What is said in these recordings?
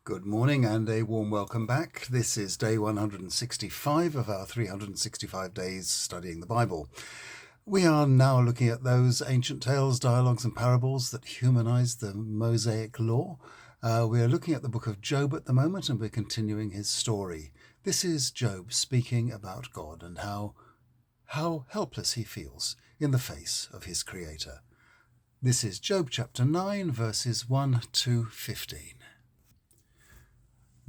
Good morning and a warm welcome back. This is day 165 of our 365 days studying the Bible. We are now looking at those ancient tales, dialogues and parables that humanize the Mosaic law. We are looking at the book of Job at the moment, and we're continuing his story. This is Job speaking about God and how helpless he feels in the face of his Creator. This is Job chapter 9, verses 1 to 15.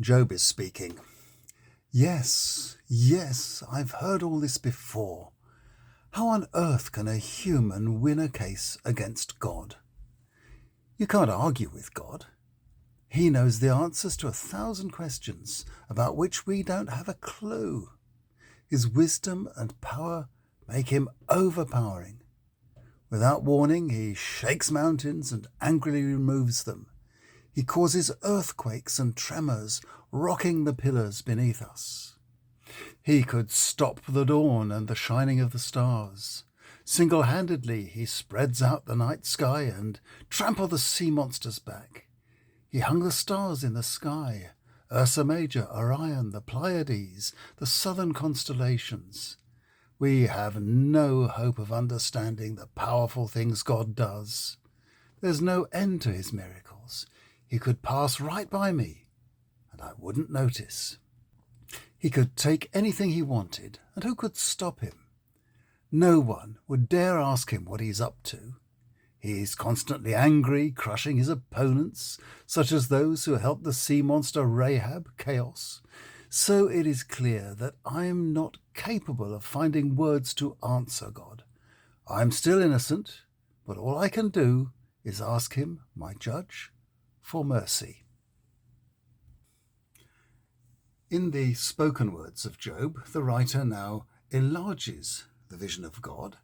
Job is speaking. Yes, I've heard all this before. How on earth can a human win a case against God? You can't argue with God. He knows the answers to 1,000 questions about which we don't have a clue. His wisdom and power make him overpowering. Without warning, he shakes mountains and angrily removes them. He causes earthquakes and tremors, rocking the pillars beneath us. He could stop the dawn and the shining of the stars. Single-handedly, he spreads out the night sky and tramples the sea monsters back. He hung the stars in the sky, Ursa Major, Orion, the Pleiades, the southern constellations. We have no hope of understanding the powerful things God does. There's no end to his miracles. He could pass right by me, and I wouldn't notice. He could take anything he wanted, and who could stop him? No one would dare ask him what he's up to. He's constantly angry, crushing his opponents, such as those who helped the sea monster Rahab, Chaos. So it is clear that I'm not capable of finding words to answer God. I'm still innocent, but all I can do is ask him, my judge, for mercy. In the spoken words of Job, the writer now enlarges the vision of God,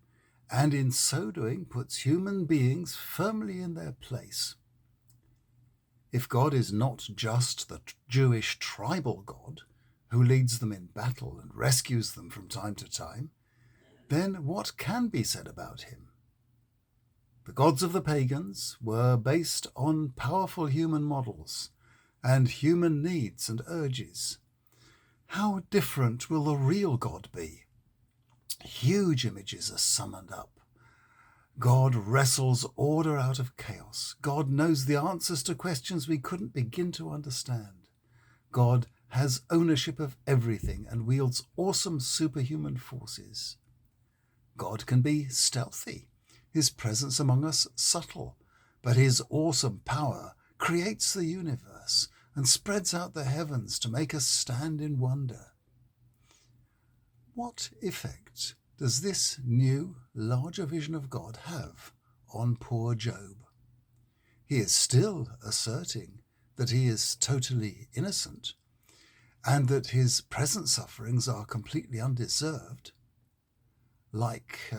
and in so doing puts human beings firmly in their place. If God is not just the Jewish tribal God who leads them in battle and rescues them from time to time, then what can be said about him? The gods of the pagans were based on powerful human models and human needs and urges. How different will the real God be? Huge images are summoned up. God wrestles order out of chaos. God knows the answers to questions we couldn't begin to understand. God has ownership of everything and wields awesome superhuman forces. God can be stealthy, his presence among us subtle, but his awesome power creates the universe and spreads out the heavens to make us stand in wonder. What effect does this new, larger vision of God have on poor Job? He is still asserting that he is totally innocent and that his present sufferings are completely undeserved. Like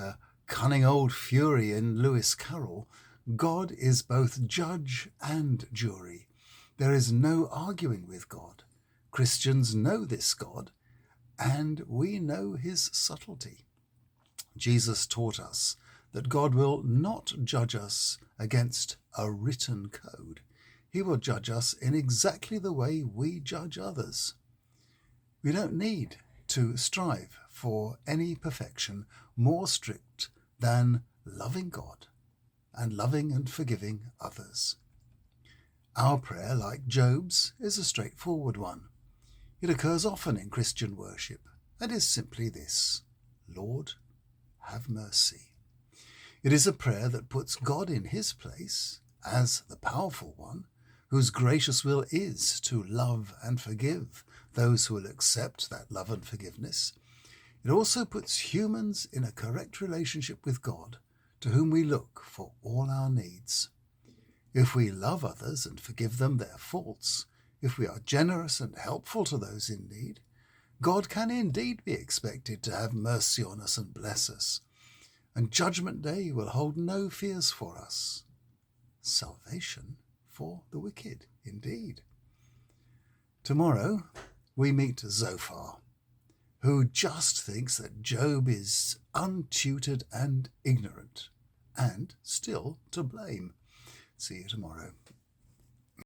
cunning old Fury in Lewis Carroll, God is both judge and jury. There is no arguing with God. Christians know this God, and we know his subtlety. Jesus taught us that God will not judge us against a written code. He will judge us in exactly the way we judge others. We don't need to strive for any perfection more strict than loving God and loving and forgiving others. Our prayer, like Job's, is a straightforward one. It occurs often in Christian worship and is simply this: Lord, have mercy. It is a prayer that puts God in his place as the powerful one, whose gracious will is to love and forgive those who will accept that love and forgiveness. It also puts humans in a correct relationship with God, to whom we look for all our needs. If we love others and forgive them their faults, if we are generous and helpful to those in need, God can indeed be expected to have mercy on us and bless us, and Judgment Day will hold no fears for us. Salvation for the wicked, indeed. Tomorrow we meet Zophar, who just thinks that Job is untutored and ignorant, and still to blame. See you tomorrow.